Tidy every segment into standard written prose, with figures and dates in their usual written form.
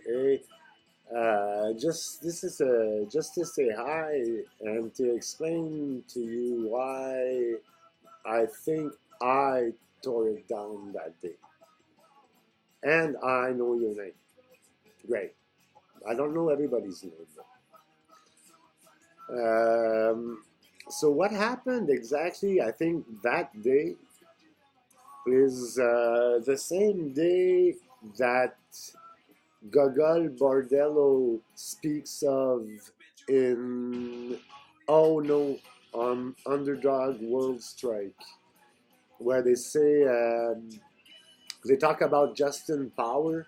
Hey, just to say hi and to explain to you why I think I tore it down that day. And I know your name. Great. I don't know everybody's name though. So what happened exactly? I think that day is the same day that Gogol Bordello speaks of in Oh No on Underdog World Strike, where they say they talk about Justin Power,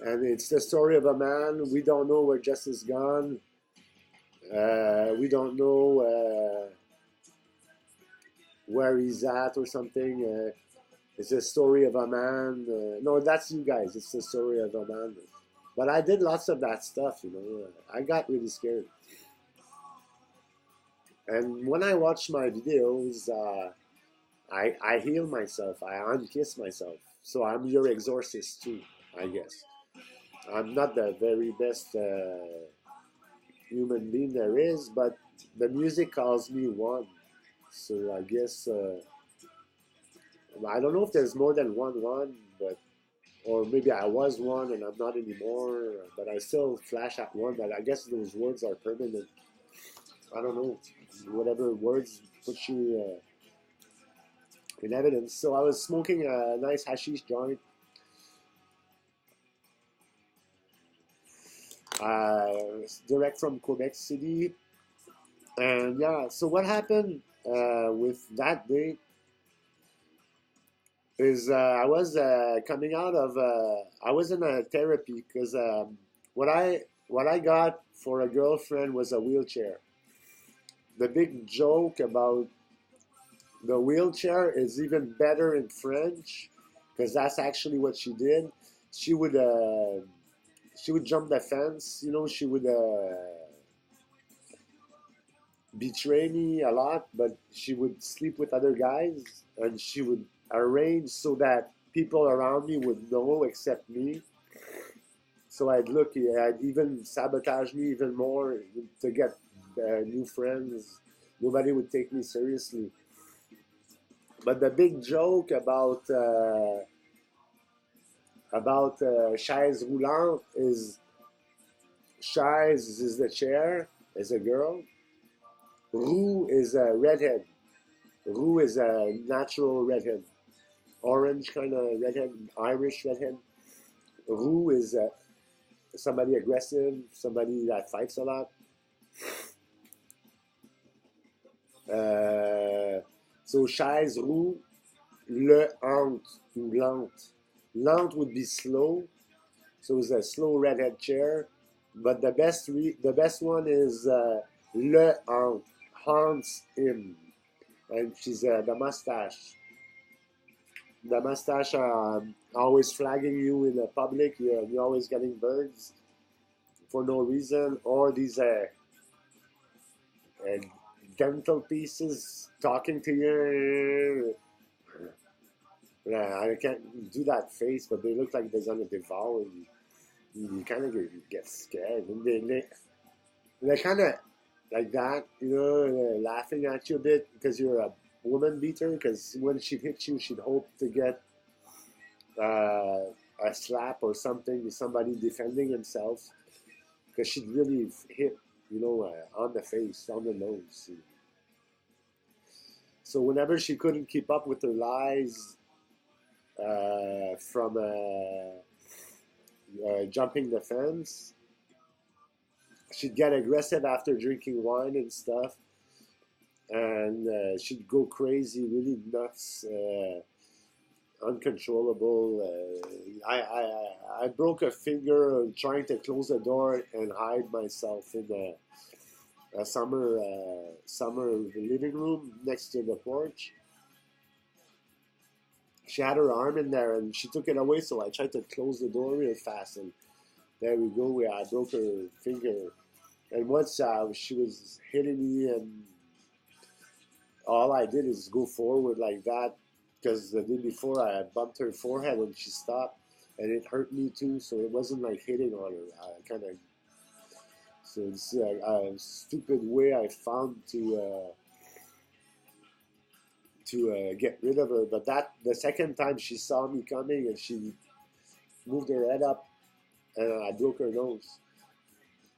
and it's the story of a man. We don't know where Justice gone. We don't know where he's at or something. It's a story of a man. No, that's you guys. It's the story of a man. But I did lots of that stuff, you know. I got really scared. And when I watch my videos, I heal myself. I unkiss myself. So I'm your exorcist too, I guess. I'm not the very best human being there is, but the music calls me one. So I guess I don't know if there's more than one, but or maybe I was one and I'm not anymore, but I still flash at one. But I guess those words are permanent. I don't know, whatever words put you in evidence. So I was smoking a nice hashish joint, direct from Quebec City, and yeah. So what happened with that day is I was coming out of I was in a therapy because what I got for a girlfriend was a wheelchair. The big joke about the wheelchair is even better in French because that's actually what she did. She would uh, she would jump the fence. You know, she would betray me a lot, but she would sleep with other guys, and she would arrange so that people around me would know except me. So I'd even sabotage me even more to get new friends. Nobody would take me seriously. But the big joke about chaise roulante is chaise is the chair, is a girl. Roux is a redhead. Roux is a natural redhead, orange kind of redhead, Irish redhead. Roux is somebody aggressive, somebody that fights a lot. So chaise roux, le hante ou lente. Lente would be slow, so it's a slow redhead chair. But the best one is le hante, haunts him, and she's the mustache. The mustache always flagging you in the public. You're always getting birds for no reason, or these uh, dental pieces talking to you. Yeah, I can't do that face, but they look like they're gonna devour you. You kind of get scared, and they're kind of like that, you know, laughing at you a bit because you're a woman beater. Because when she'd hit you, she'd hope to get uh, a slap or something, somebody defending himself, because she'd really hit, you know, on the face, on the nose. So whenever she couldn't keep up with her lies from jumping the fence, she'd get aggressive after drinking wine and stuff, and she'd go crazy, really nuts, uncontrollable. I broke a finger trying to close the door and hide myself in a summer living room next to the porch. She had her arm in there and she took it away, so I tried to close the door real fast, and there we go. I broke her finger, and once she was hitting me, and all I did is go forward like that because the day before I bumped her forehead and she stopped. and it hurt me too. So it wasn't like hitting on her. I kind of so it's a stupid way I found to get rid of her. But that the second time she saw me coming and she moved her head up and I broke her nose.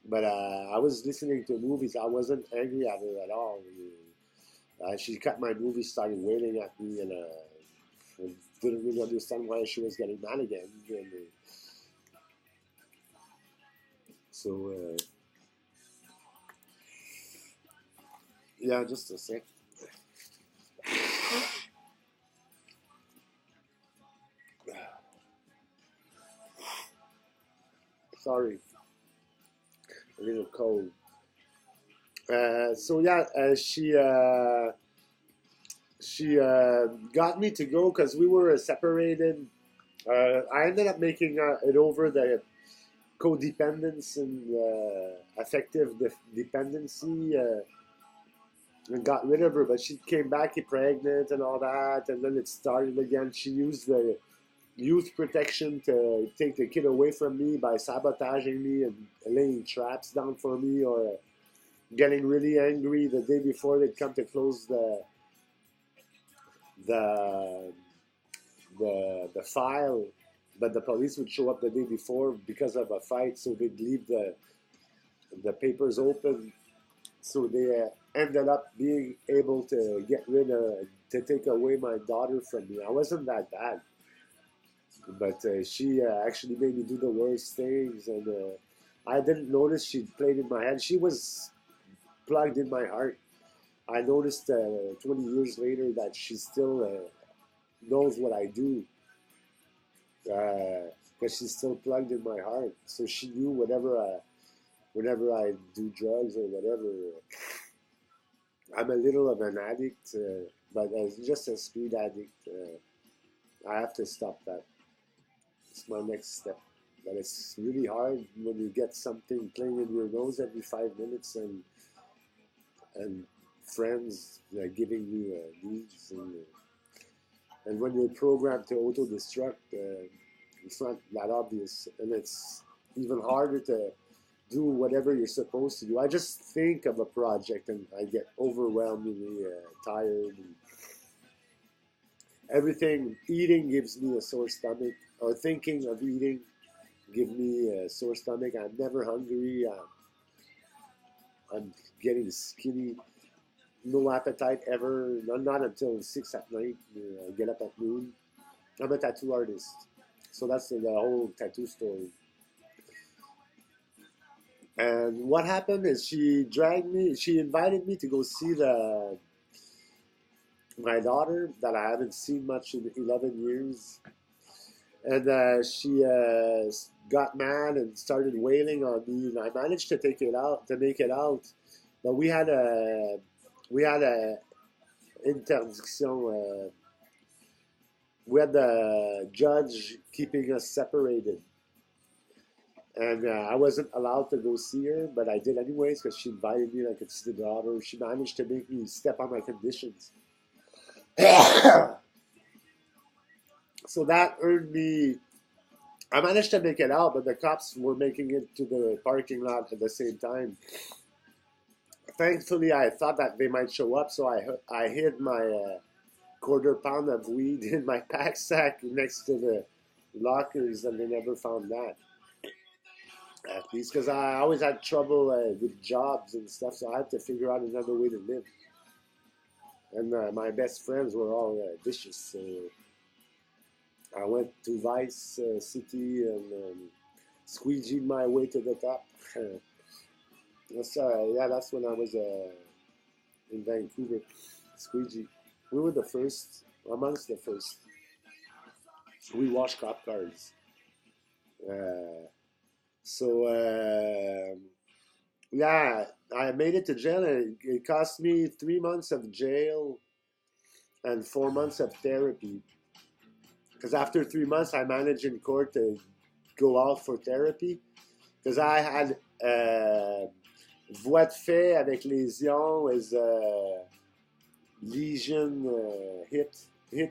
But I was listening to movies. I wasn't angry at her at all. She cut my movie, started wailing at me, and I didn't really understand why she was getting mad again. And, so, yeah, just a sec. Sorry, a little cold. So yeah, she got me to go because we were separated. I ended up making it over the codependence and affective dependency and got rid of her. But she came back pregnant and all that, and then it started again. She used the youth protection to take the kid away from me by sabotaging me and laying traps down for me, or getting really angry the day before they'd come to close the the file, but the police would show up the day before because of a fight, so they'd leave the papers open. So they ended up being able to get rid of, to take away my daughter from me. I wasn't that bad, but she actually made me do the worst things, and I didn't notice she'd played in my head. She was plugged in my heart. I noticed 20 years later that she still knows what I do, because she's still plugged in my heart. So she knew whenever I do drugs or whatever. I'm a little of an addict, but just a speed addict. I have to stop that. It's my next step. But it's really hard when you get something playing in your nose every 5 minutes, and friends giving you leads, and when you're programmed to auto-destruct, it's not that obvious, and it's even harder to do whatever you're supposed to do. I just think of a project and I get overwhelmingly tired. And everything, eating gives me a sore stomach, or thinking of eating give me a sore stomach. I'm never hungry. I'm getting skinny. No appetite ever. Not until 6 at night. I get up at noon. I'm a tattoo artist, so that's the whole tattoo story. And what happened is she invited me to go see my daughter that I haven't seen much in 11 years. And she got mad and started wailing on me, and I managed to make it out. But we had a interdiction. We had the judge keeping us separated. And I wasn't allowed to go see her, but I did anyways because she invited me and I could see the daughter. She managed to make me step on my conditions. So that earned me. I managed to make it out, but the cops were making it to the parking lot at the same time. Thankfully, I thought that they might show up, so I hid my quarter-pound of weed in my pack sack next to the lockers, and they never found that. At least, because I always had trouble with jobs and stuff, so I had to figure out another way to live. And my best friends were all vicious, so I went to Vice City and squeegeed my way to the top. That's when I was in Vancouver. Squeegee. We were the first, amongst the first. We washed cop cars. So yeah, I made it to jail, and it cost me 3 months of jail and 4 months of therapy. Because after 3 months, I managed in court to go out for therapy. Because I had voie de fait avec lésion as a lesion hit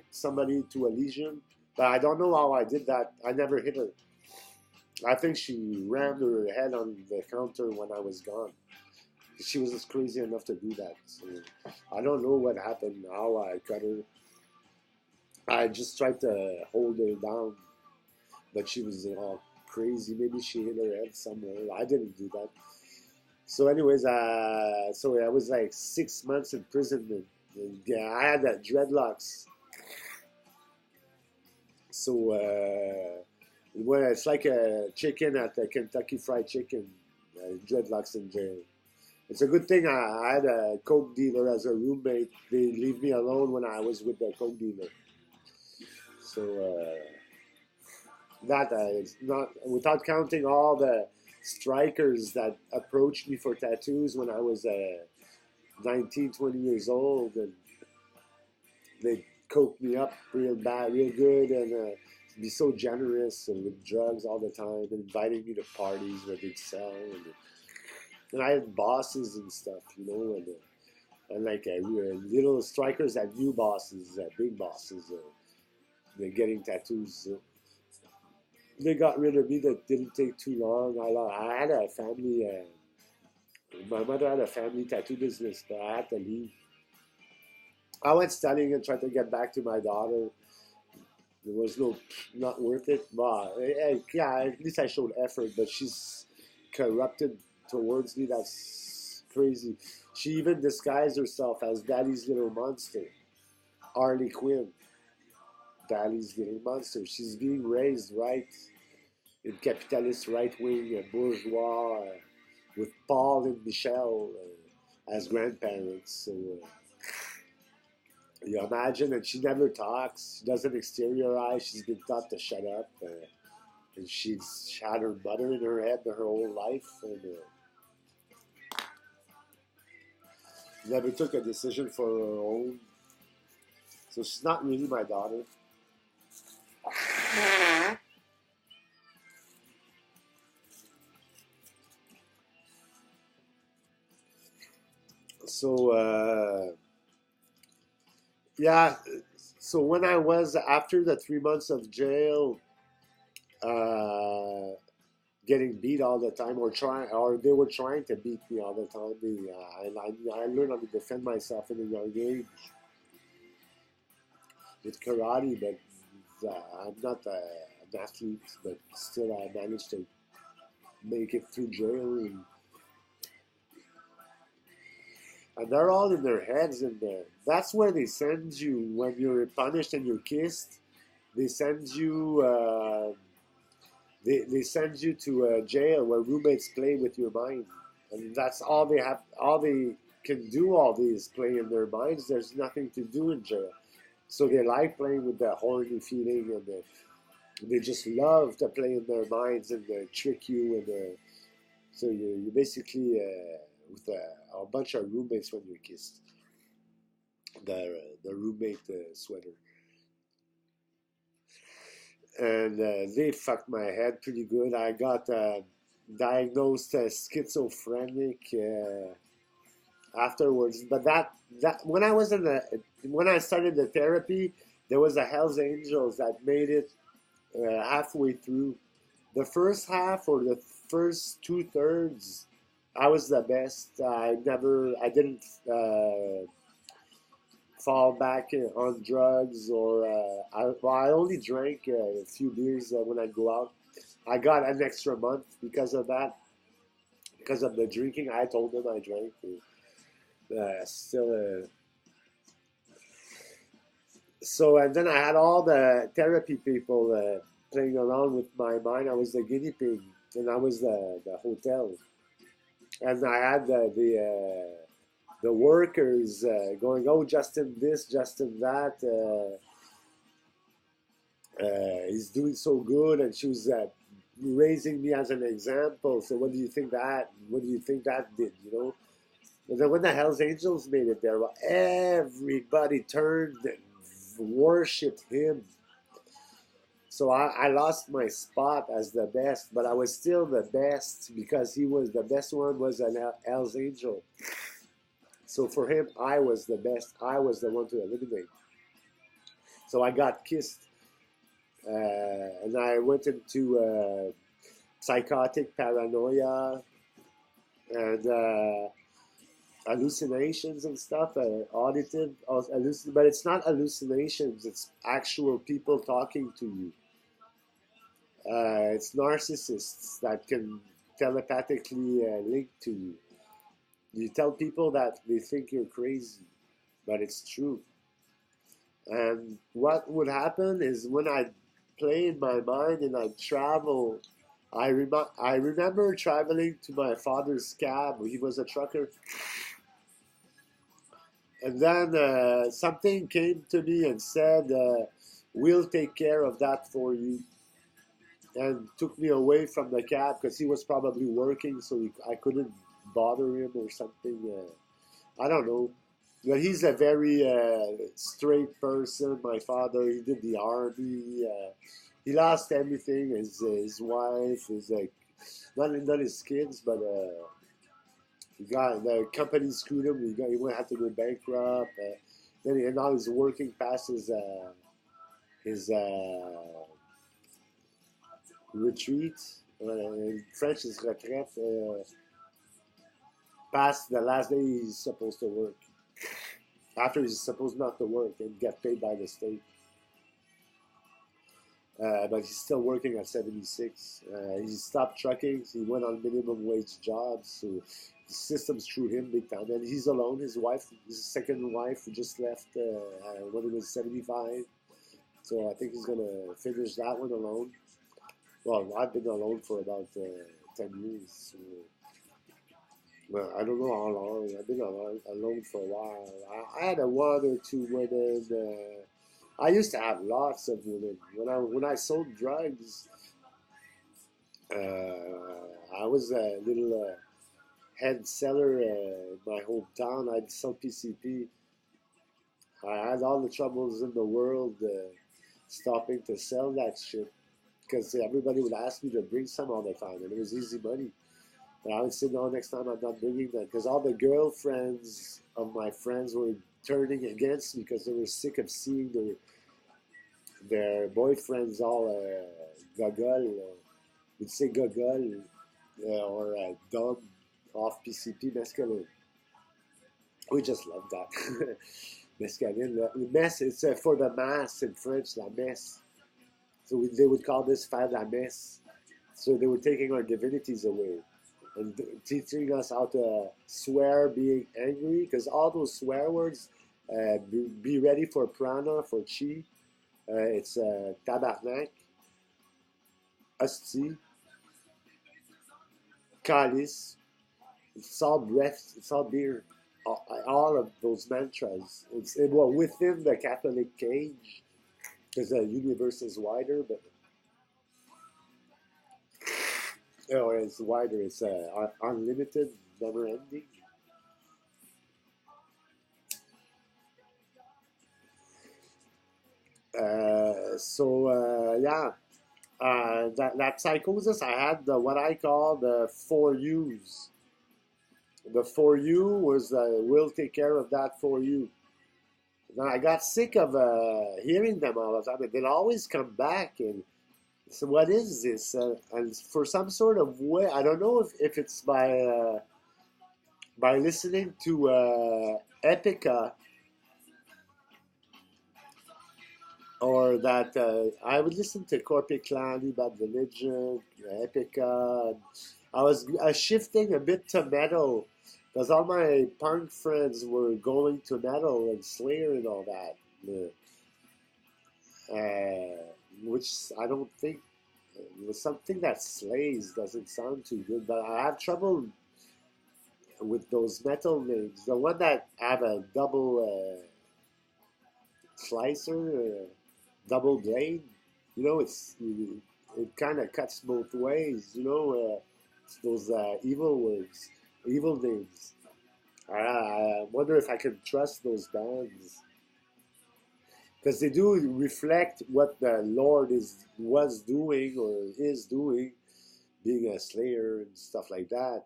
somebody to a lesion. But I don't know how I did that. I never hit her. I think she rammed her head on the counter when I was gone. She was just crazy enough to do that. So I don't know what happened, how I cut her. I just tried to hold her down, but she was all crazy. Maybe she hit her head somewhere. I didn't do that. So, anyways, so I was like 6 months in prison. And yeah, I had dreadlocks. So, well, it's like a chicken at the Kentucky Fried Chicken, dreadlocks in jail. It's a good thing I had a coke dealer as a roommate. They leave me alone when I was with the coke dealer. So that is not without counting all the strikers that approached me for tattoos when I was 19, 20 years old, and they coked me up real bad, real good, and be so generous and with drugs all the time, and inviting me to parties where they'd sell. And I had bosses and stuff, you know, and like little strikers had new bosses, big bosses. They're getting tattoos. They got rid of me. That didn't take too long. I had a family. My mother had a family tattoo business, but I had to leave. I went studying and tried to get back to my daughter. There was not worth it. But yeah, at least I showed effort. But she's corrupted towards me. That's crazy. She even disguised herself as Daddy's little monster, Harley Quinn. Daddy's little monster. She's being raised right in capitalist right wing bourgeois with Paul and Michelle as grandparents. So you imagine, and she never talks. She doesn't exteriorize. She's been taught to shut up. And she's had her mother in her head her whole life. And never took a decision for her own. So she's not really my daughter. So yeah, so when I was after the 3 months of jail, uh, getting beat all the time, or they were trying to beat me all the time. I learned how to defend myself in a young age with karate, but I'm not an athlete, but still I managed to make it through jail. And they're all in their heads in there. That's where they send you when you're punished and you're kissed. They send you. They send you to a jail where roommates play with your mind, and that's all they have. All they can do all day is play in their minds. There's nothing to do in jail, so they like playing with the horny feeling, and they just love to play in their minds and trick you. And so you basically with a bunch of roommates when you're kissed. The roommate sweater. And they fucked my head pretty good. I got diagnosed as schizophrenic afterwards. But that when I was when I started the therapy, there was a Hell's Angels that made it halfway through. The first half or the first 2/3, I was the best. I didn't fall back on drugs, or I only drank a few beers when I go out. I got an extra month because of that, because of the drinking. I told them I drank. Still. So, and then I had all the therapy people playing around with my mind. I was the guinea pig, and I was the hotel, and I had the workers going, oh, Justin this, Justin that. He's doing so good, and she was raising me as an example. So what do you think that? What do you think that did? You know. And then when the Hell's Angels made it there, well, everybody turned and worshipped him. So I lost my spot as the best, but I was still the best because he was the best one, was an Hell's Angel. So for him, I was the best. I was the one to eliminate. So I got kissed. and I went into psychotic paranoia and hallucinations and stuff, auditive but it's not hallucinations, it's actual people talking to you. It's narcissists that can telepathically link to you. You tell people that they think you're crazy, but it's true. And what would happen is when I play in my mind and I travel, I remember traveling to my father's cab. He was a trucker. And then something came to me and said, we'll take care of that for you. And took me away from the cab because he was probably working, so I couldn't bother him or something. I don't know. But he's a very straight person. My father, he did the army. He lost everything. His wife, not his kids, but he got the company screwed him. He went had to go bankrupt. And now he's working past his retreat. In French is retraite. Past the last day he's supposed to work. After he's supposed not to work and get paid by the state. But he's still working at 76. He stopped trucking. He went on minimum wage jobs. So the system screwed him big time. And he's alone. His wife, his second wife, just left when he was 75. So I think he's going to finish that one alone. Well, I've been alone for about 10 years. So, well, I don't know how long. I've been alone for a while. I had a one or two women. I used to have lots of women. When I sold drugs, I was a little head seller in my hometown. I'd sell PCP. I had all the troubles in the world stopping to sell that shit because everybody would ask me to bring some all the time, and it was easy money. But I would say, no, next time I'm not bringing that because all the girlfriends of my friends were turning against me because they were sick of seeing their boyfriends all gogol, would say gogol or dumb off PCP mescaline. We just love that. Mescaline. Le messe, it's for the mass in French, la messe. So they would call this faire la messe. So they were taking our divinities away and teaching us how to swear being angry, because all those swear words, be ready for prana, for chi, it's tabarnak, hostie, calice, it's all breath, it's all beer, all of those mantras. Well, within the Catholic cage, because the universe is wider, but or it's wider, it's unlimited, never ending. Yeah, that psychosis, I had what I call the 4U's. The 4U was we'll take care of that for you. Now I got sick of hearing them all the time, and they'll always come back. And so, what is this? And for some sort of way, I don't know if it's by listening to Epica, or that I would listen to Corporate Clan, Bad Religion, Epica. I was shifting a bit to metal because all my punk friends were going to metal and Slayer and all that, which I don't think was something that slays doesn't sound too good. But I have trouble with those metal names. The one that have a double slicer, double blade. It kind of cuts both ways. It's those evil words, evil names. I wonder if I can trust those bands because they do reflect what the Lord was doing or is doing, being a Slayer and stuff like that.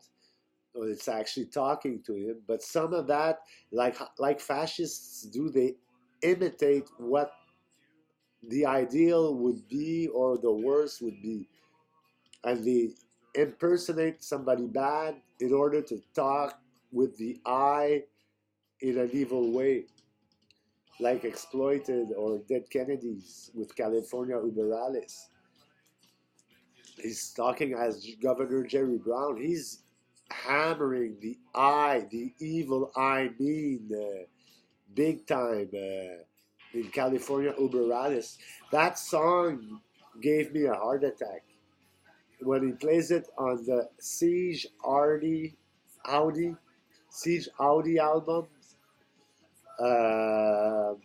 Or it's actually talking to him. But some of that, like fascists do, they imitate what the ideal would be or the worst would be, and they impersonate somebody bad in order to talk with the eye in an evil way, like Exploited or Dead Kennedys with California Uber Alice. He's talking as Governor Jerry Brown. He's hammering the eye, the evil eye mean, big time in California Uber Alice. That song gave me a heart attack when he plays it on the Audi Siege Audi album. Uh,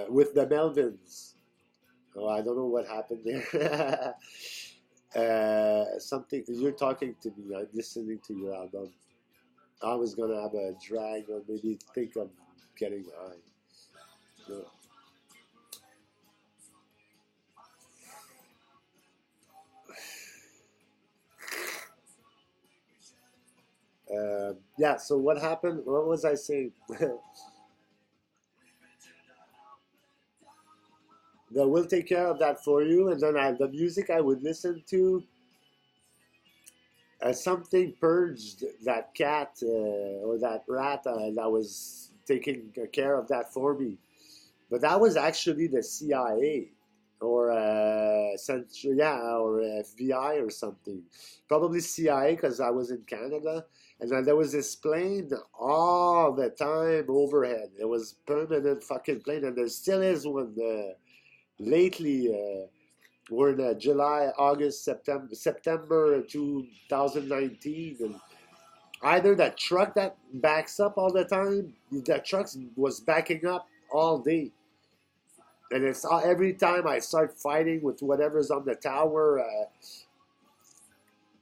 with the Melvins. Oh, I don't know what happened there. Something you're talking to me. I'm listening to your album. I was gonna have a drag or maybe think of getting high. No. Yeah. So what happened? What was I saying? That will take care of that for you, and then the music I would listen to. Something purged that cat or that rat that was taking care of that for me. But that was actually the CIA or or FBI or something. Probably CIA because I was in Canada, and then there was this plane all the time overhead. It was permanent fucking plane, and there still is one lately. We're in July, August, September 2019, and either that truck that backs up all the time, that truck was backing up all day. And it's every time I start fighting with whatever's on the tower,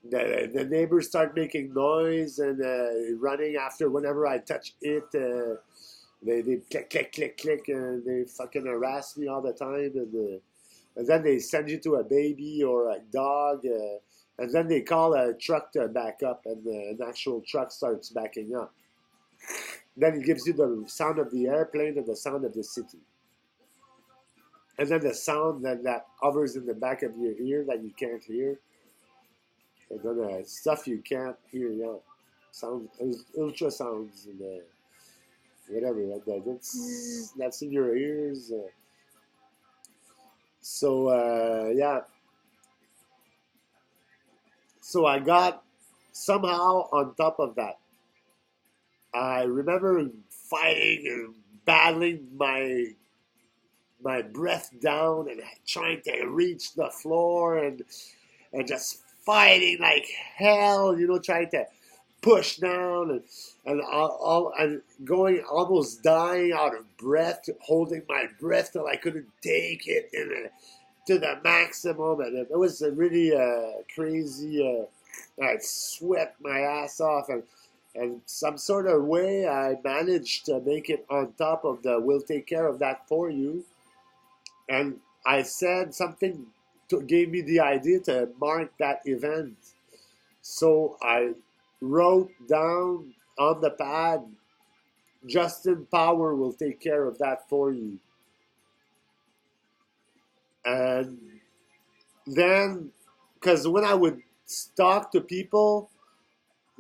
the neighbors start making noise and running after whenever I touch it. They click, click, click, click, and they fucking harass me all the time. And then they send you to a baby or a dog. And then they call a truck to back up, and an actual truck starts backing up. Then it gives you the sound of the airplane and the sound of the city. And then the sound that hovers in the back of your ear that you can't hear. And then stuff you can't hear, yeah. Sounds, ultrasounds and whatever. That's in your ears. Yeah. So I got somehow on top of that. I remember fighting and battling my breath down and trying to reach the floor and just fighting like hell, trying to push down and going almost dying out of breath, holding my breath till I couldn't take it to the maximum, and it was a really crazy. I'd sweat my ass off, and some sort of way I managed to make it on top of the "We'll take care of that for you," and I said something gave me the idea to mark that event. So I wrote down on the pad, "Justin Power will take care of that for you," and then because when I would talk to people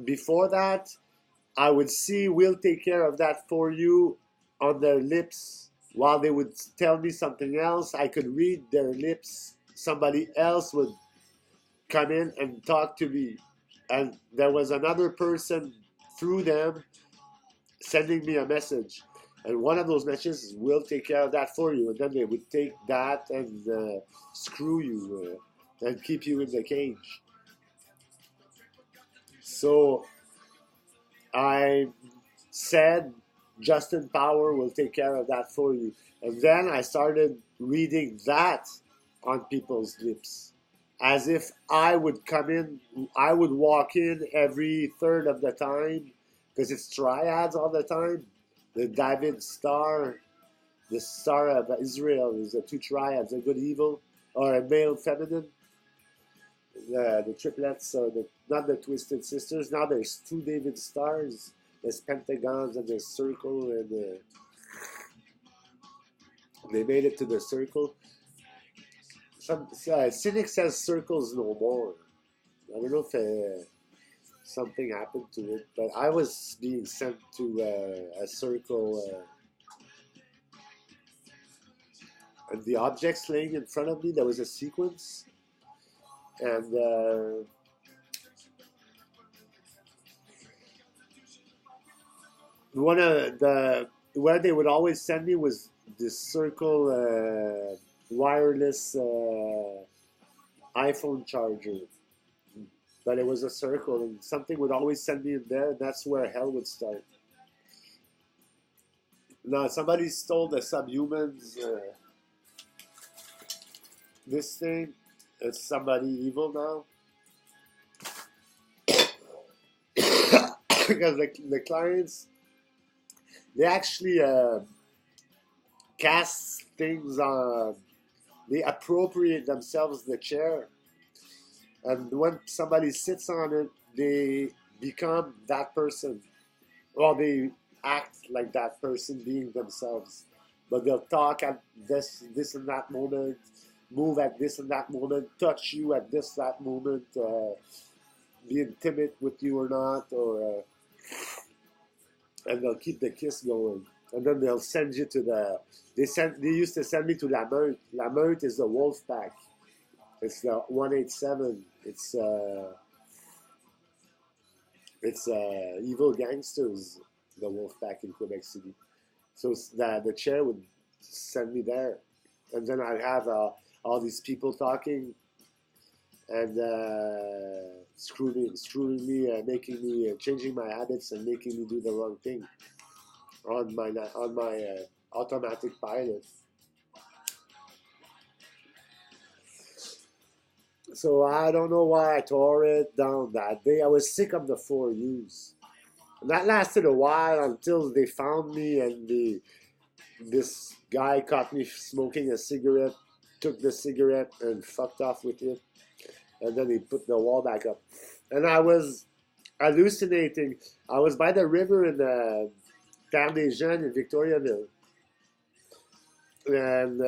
before that, I would see "We'll take care of that for you" on their lips while they would tell me something else. I could read their lips. Somebody else would come in and talk to me, and there was another person through them sending me a message. And one of those messages is, "We'll take care of that for you." And then they would take that and screw you and keep you in the cage. So I said, "Justin Power will take care of that for you." And then I started reading that on people's lips. As if I would come in, I would walk in every third of the time, because it's triads all the time. The David Star, the Star of Israel is the two triads, a good evil, or a male feminine. The triplets, or not the Twisted Sisters. Now there's two David Stars. There's pentagons and there's circle and They made it to the circle. Some cynic says circles no more. I don't know if something happened to it, but I was being sent to a circle, and the objects laying in front of me. There was a sequence, and one of the where they would always send me was this circle wireless iPhone charger. But it was a circle, and something would always send me in there, and that's where hell would start. Now, somebody stole the subhumans. This thing, it's somebody evil now. Because the clients, they actually cast things on, they appropriate themselves the chair. And when somebody sits on it, they become that person. Well, they act like that person being themselves. But they'll talk at this and that moment, move at this and that moment, touch you at this, that moment, be intimate with you or not, or and they'll keep the kiss going. And then they'll send you to the, they used to send me to La Meute. La Meute is the wolf pack. It's the 187. It's evil gangsters, the wolf pack in Quebec City. So the chair would send me there, and then I'd have all these people talking and screwing me, making me changing my habits and making me do the wrong thing on my automatic pilot. So I don't know why I tore it down that day. I was sick of the 4Us. And that lasted a while until they found me, and this guy caught me smoking a cigarette, took the cigarette and fucked off with it. And then he put the wall back up. And I was hallucinating. I was by the river in the Terre des Jeunes in Victoriaville. And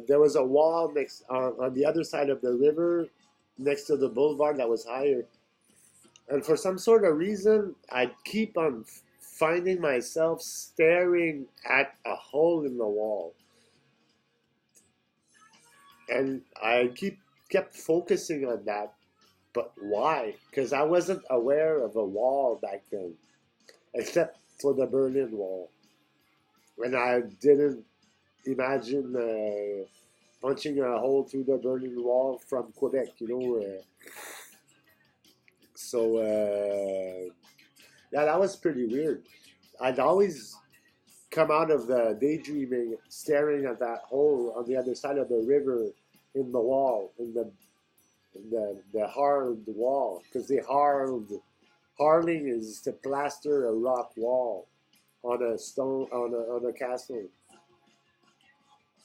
there was a wall next on the other side of the river, next to the boulevard that was higher. And for some sort of reason, I'd keep on finding myself staring at a hole in the wall, and I kept focusing on that. But why? Because I wasn't aware of a wall back then, except for the Berlin Wall, and I didn't imagine punching a hole through the Berlin Wall from Quebec, So, yeah, that was pretty weird. I'd always come out of the daydreaming, staring at that hole on the other side of the river in the wall, in the hard wall, because harling is to plaster a rock wall on a stone, on a castle.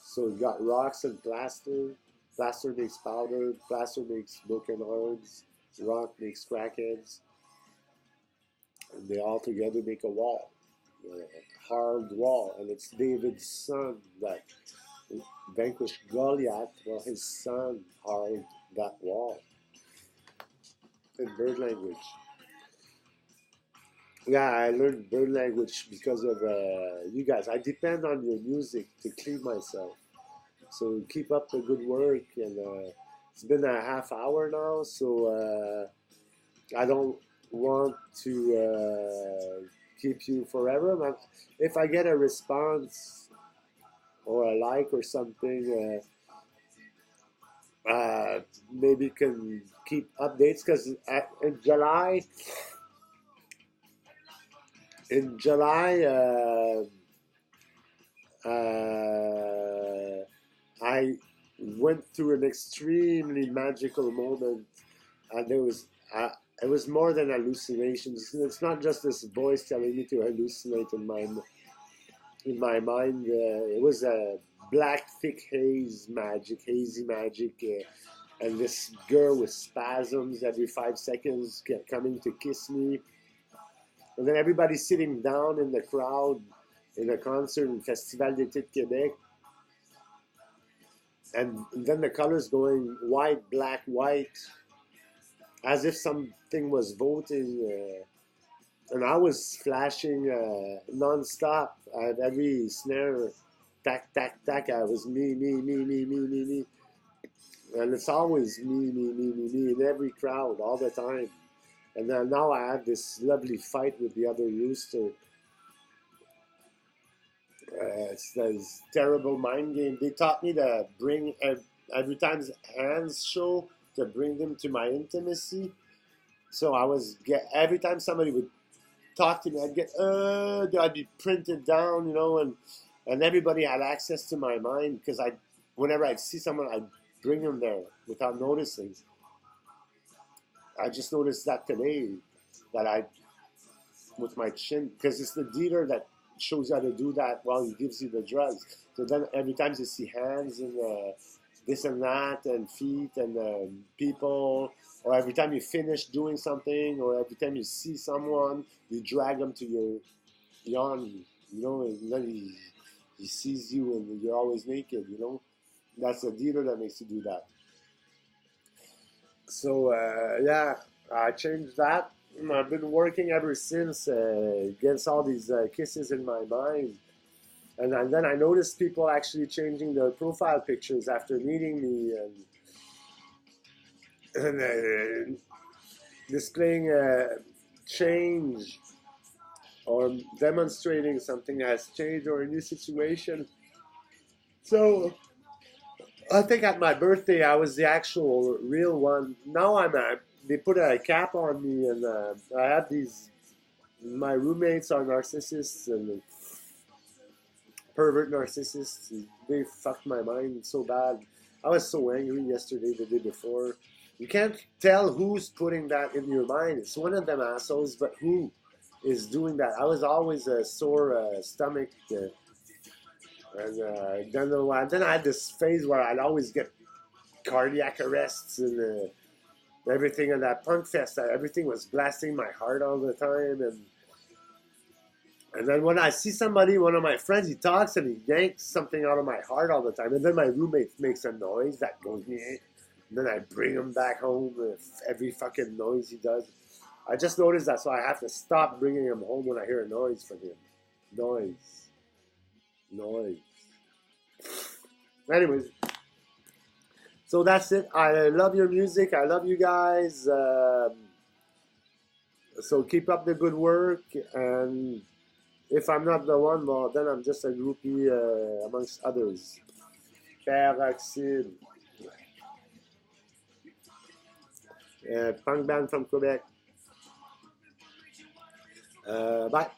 So you got rocks and plaster. Plaster makes powder. Plaster makes broken arms. Rock makes crackheads. And they all together make a wall. A hard wall. And it's David's son that vanquished Goliath. Well, his son hard that wall. In bird language. Yeah, I learned bird language because of you guys. I depend on your music to clean myself. So keep up the good work, and it's been a half hour now, so I don't want to keep you forever. But if I get a response or a like or something, maybe can keep updates, because in July, I went through an extremely magical moment, and it was more than hallucinations. It's not just this voice telling me to hallucinate in my mind. It was a black, thick hazy magic, and this girl with spasms every 5 seconds coming to kiss me, and then everybody sitting down in the crowd in a concert in Festival d'été de Québec. and then the colors going white, black, white, as if something was voting. And I was flashing non-stop at every snare, tack, tack, tack. I was me. And it's always me in every crowd all the time. And then now I have this lovely fight with the other rooster. It's this terrible mind game. They taught me to bring every time hands show to bring them to my intimacy. So I was every time somebody would talk to me, I'd be printed down, and everybody had access to my mind because whenever I'd see someone, I'd bring them there without noticing. I just noticed that today, that with my chin, because it's the dealer that shows you how to do that while he gives you the drugs. So then every time you see hands and this and that and feet and people, or every time you finish doing something, or every time you see someone, you drag them to your yawn, and then he sees you and you're always naked, That's the dealer that makes you do that. So, yeah, I changed that. I've been working ever since against all these kisses in my mind. And then I noticed people actually changing their profile pictures after meeting me and displaying change or demonstrating something has changed or a new situation. So I think at my birthday I was the actual real one. Now they put a cap on me, and I have my roommates are narcissists and pervert narcissists. They fucked my mind so bad. I was so angry yesterday, the day before. You can't tell who's putting that in your mind. It's one of them assholes, but who is doing that? I was always a sore stomach. And then I had this phase where I'd always get cardiac arrests and everything. And that punk fest, everything was blasting my heart all the time. And then when I see somebody, one of my friends, he talks and he yanks something out of my heart all the time. And then my roommate makes a noise that goes, yeah. And then I bring him back home with every fucking noise he does. I just noticed that, so I have to stop bringing him home when I hear a noise from him. Noise. Anyways, so that's it. I love your music. I love you guys. So keep up the good work. And if I'm not the one, well, then I'm just a groupie amongst others. Persé, punk band from Quebec. Bye.